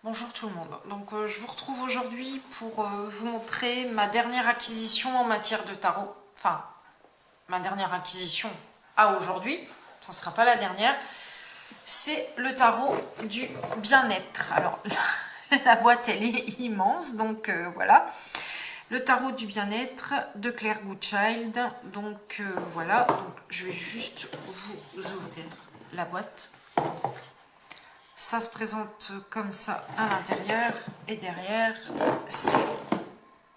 Bonjour tout le monde, donc je vous retrouve aujourd'hui pour vous montrer ma dernière acquisition en matière de tarot. Enfin, ma dernière acquisition à aujourd'hui, ça ne sera pas la dernière. C'est le tarot du bien-être. Alors, la boîte elle est immense, donc voilà. Le tarot du bien-être de Claire Goodchild. Donc voilà, donc, je vais juste vous ouvrir la boîte. Ça se présente comme ça à l'intérieur et derrière c'est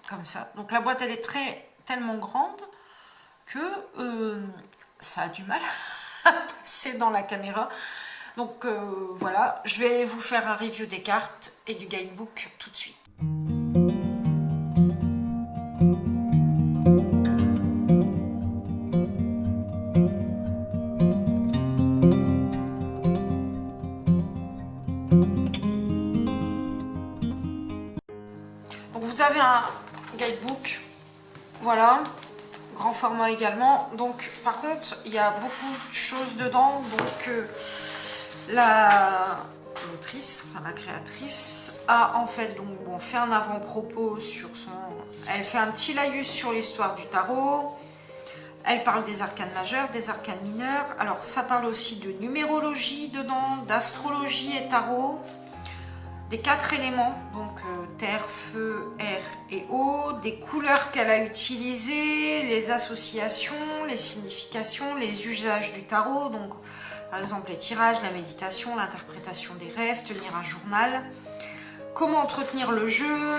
comme ça. Donc la boîte elle est tellement grande que ça a du mal à passer dans la caméra. Donc voilà, je vais vous faire un review des cartes et du guidebook tout de suite. Donc vous avez un guidebook, voilà, grand format également. Donc par contre il y a beaucoup de choses dedans, donc l'autrice, enfin la créatrice, a en fait donc bon, fait un avant-propos sur son... Elle fait un petit laïus sur l'histoire du tarot. Elle parle des arcanes majeurs, des arcanes mineurs. Alors ça parle aussi de numérologie dedans, d'astrologie et tarot. Des 4 éléments, donc terre, feu, air et eau, des couleurs qu'elle a utilisées, les associations, les significations, les usages du tarot, donc par exemple les tirages, la méditation, l'interprétation des rêves, tenir un journal, comment entretenir le jeu.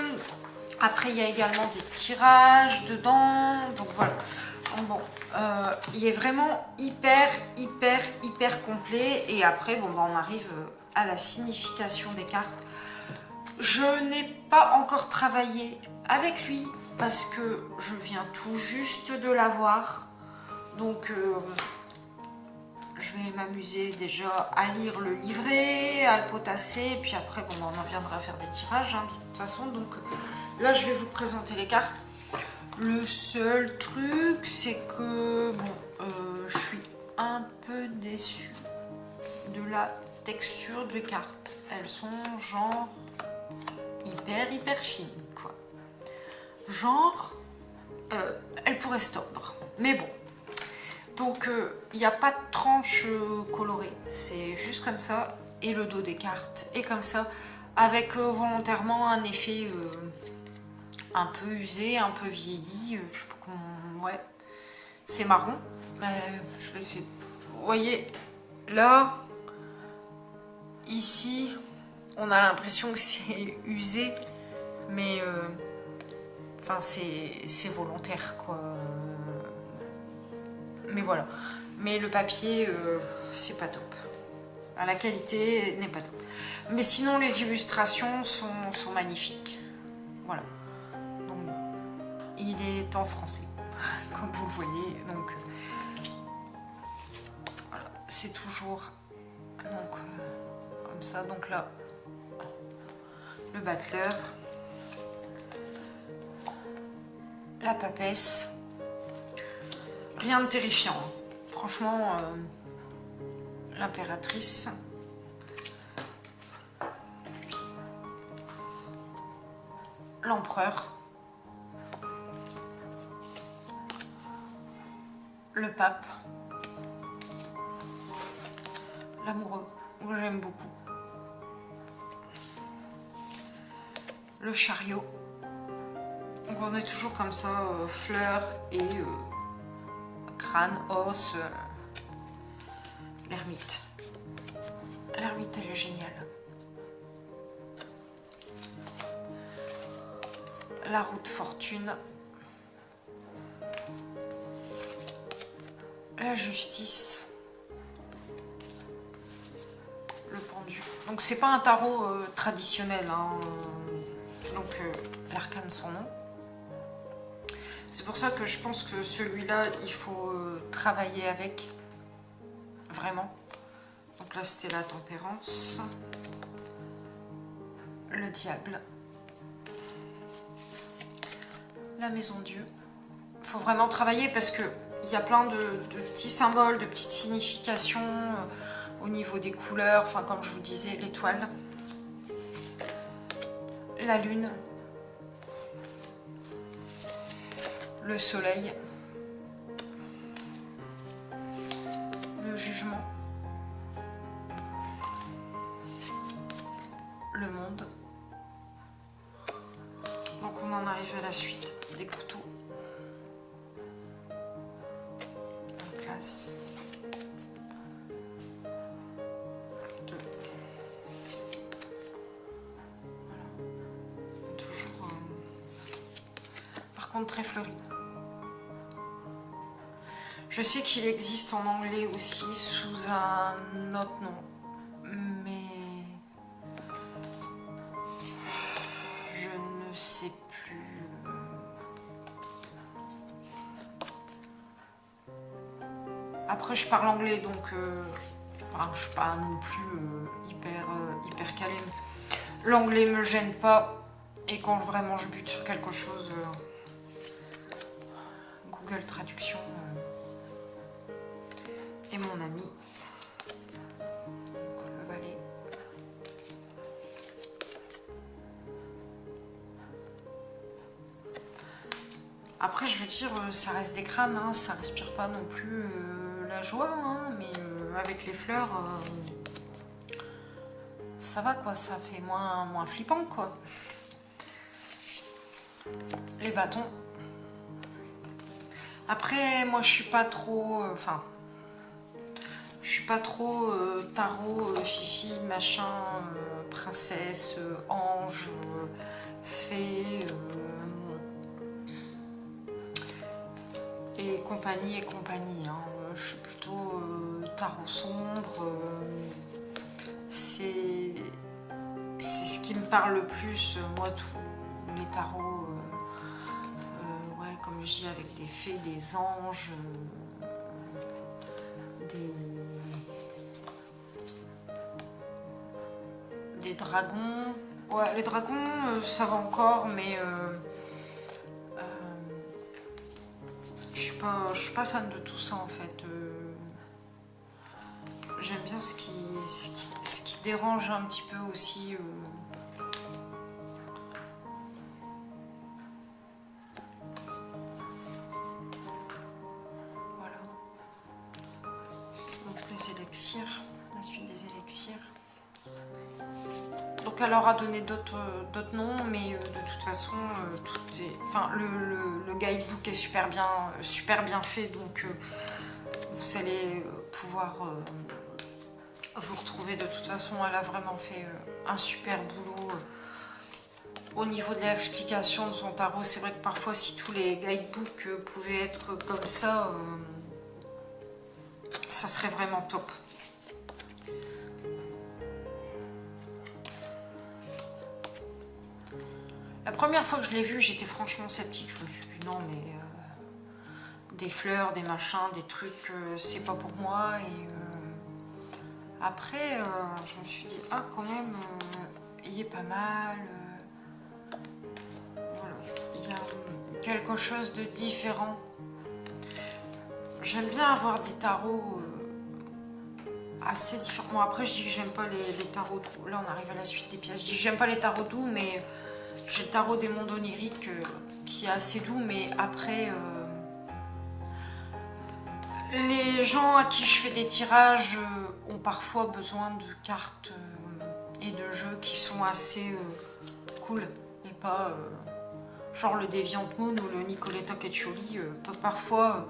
Après il y a également des tirages dedans, donc voilà. Bon, il est vraiment hyper complet. Et après bon, on arrive à la signification des cartes. Je n'ai pas encore travaillé avec lui parce que je viens tout juste de l'avoir. Donc je vais m'amuser déjà à lire le livret, à le potasser, puis après bon, on en viendra faire des tirages hein, de toute façon. Donc là je vais vous présenter les cartes. Le seul truc c'est que bon, je suis un peu déçue de la texture des cartes. Elles sont genre hyper fine quoi. Genre elle pourrait se tordre, mais bon. Donc il n'y a pas de tranche colorée, c'est juste comme ça. Et le dos des cartes est comme ça, avec volontairement un effet un peu usé, un peu vieilli, je sais pas comment... Ouais, c'est marron. Je vais essayer. Vous voyez là, ici on a l'impression que c'est usé, mais enfin c'est volontaire quoi. Mais voilà, mais le papier c'est pas top, la qualité n'est pas top, mais sinon les illustrations sont magnifiques. Voilà, donc il est en français comme vous le voyez. Donc voilà, c'est toujours donc comme ça. Donc là le battleur, la papesse, rien de terrifiant. Franchement, l'impératrice, l'empereur, le pape, l'amoureux, que j'aime beaucoup, le chariot. Donc on est toujours comme ça, fleurs et crâne, os, l'ermite. L'ermite elle est géniale. La roue de fortune. La justice. Le pendu. Donc c'est pas un tarot traditionnel, hein, donc l'arcane sans nom. C'est pour ça que je pense que celui-là, il faut travailler avec, vraiment. Donc là, c'était la tempérance, le diable, la maison Dieu. Il faut vraiment travailler parce que il y a plein de petits symboles, de petites significations au niveau des couleurs. Enfin, comme je vous disais, l'étoile. la lune, le soleil, le jugement, le monde. Donc on en arrive à la suite des couteaux. En classe. 2. Voilà. Toujours. Par contre très fleuri. Je sais qu'il existe en anglais aussi sous un autre nom, mais je ne sais plus. Après, je parle anglais, donc enfin, je suis pas non plus hyper calée. L'anglais me gêne pas, et quand vraiment je bute sur quelque chose, Google Traduction est mon ami. Le valet. Après, je veux dire, ça reste des crânes, hein, ça respire pas non plus la joie, hein, mais avec les fleurs, ça va quoi, ça fait moins flippant quoi. Les bâtons. Après, moi je suis pas trop, je suis pas trop tarot, fifi, machin, princesse, ange, fée. Et compagnie hein. Je suis plutôt tarot sombre. C'est ce qui me parle le plus, moi, tous les tarots, ouais, comme je dis, avec des fées, des anges, des dragons. Ouais, les dragons, ça va encore, mais je suis pas fan de tout ça en fait. J'aime bien ce qui dérange un petit peu aussi. Voilà. Donc les élixirs, la suite des élixirs. Donc elle leur a donné d'autres noms, mais de toute façon, tout est, enfin, le guidebook est super bien fait, donc vous allez pouvoir vous retrouver. De toute façon, elle a vraiment fait un super boulot au niveau de l'explication de son tarot. C'est vrai que parfois, si tous les guidebooks pouvaient être comme ça serait vraiment top. La première fois que je l'ai vu, j'étais franchement sceptique. Je me suis dit non, mais des fleurs, des machins, des trucs, c'est pas pour moi. Et après, je me suis dit, ah, quand même, il est pas mal. Voilà, il y a quelque chose de différent. J'aime bien avoir des tarots assez différents. Bon, après, je dis que j'aime pas les tarots doux. Là, on arrive à la suite des pièces. Je dis que j'aime pas les tarots doux, mais j'ai le tarot des mondes oniriques qui est assez doux, mais après, les gens à qui je fais des tirages ont parfois besoin de cartes et de jeux qui sont assez cool et pas genre le Deviant Moon ou le Nicoletta Ceccioli peut parfois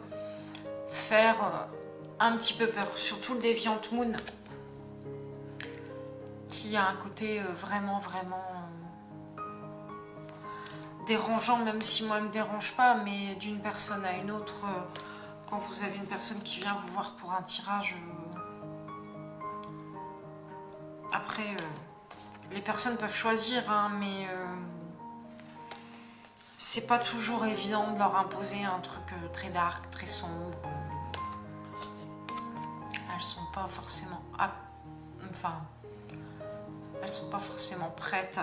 faire un petit peu peur, surtout le Deviant Moon qui a un côté vraiment dérangeant, même si moi elle me dérange pas, mais d'une personne à une autre, quand vous avez une personne qui vient vous voir pour un tirage, après les personnes peuvent choisir, hein, mais c'est pas toujours évident de leur imposer un truc très dark, très sombre. Elles sont pas forcément elles sont pas forcément prêtes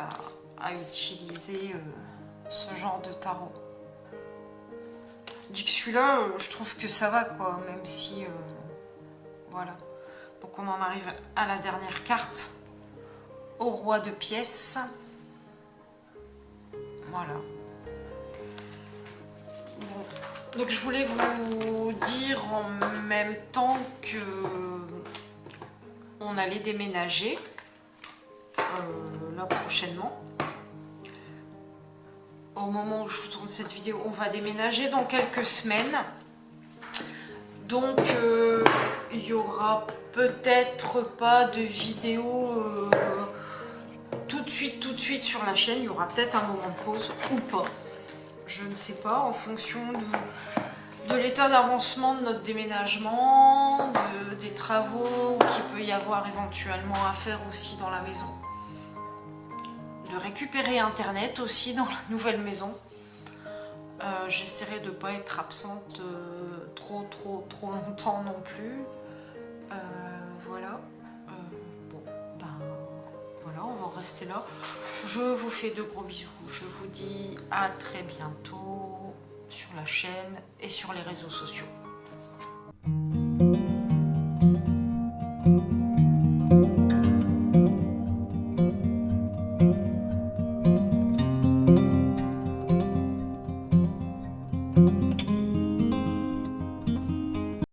à utiliser ce genre de tarot. Je dis que celui-là, je trouve que ça va quoi, même si voilà. Donc on en arrive à la dernière carte, au roi de pièces. Voilà. Bon. Donc je voulais vous dire en même temps que on allait déménager là prochainement. Au moment où je vous tourne cette vidéo, on va déménager dans quelques semaines. Donc il n'y aura peut-être pas de vidéo tout de suite sur la chaîne. Il y aura peut-être un moment de pause ou pas. Je ne sais pas, en fonction de l'état d'avancement de notre déménagement, des travaux qu'il peut y avoir éventuellement à faire aussi dans la maison. De récupérer internet aussi dans la nouvelle maison. J'essaierai de ne pas être absente trop longtemps non plus. Voilà. Bon, ben voilà, on va en rester là. Je vous fais de gros bisous. Je vous dis à très bientôt sur la chaîne et sur les réseaux sociaux.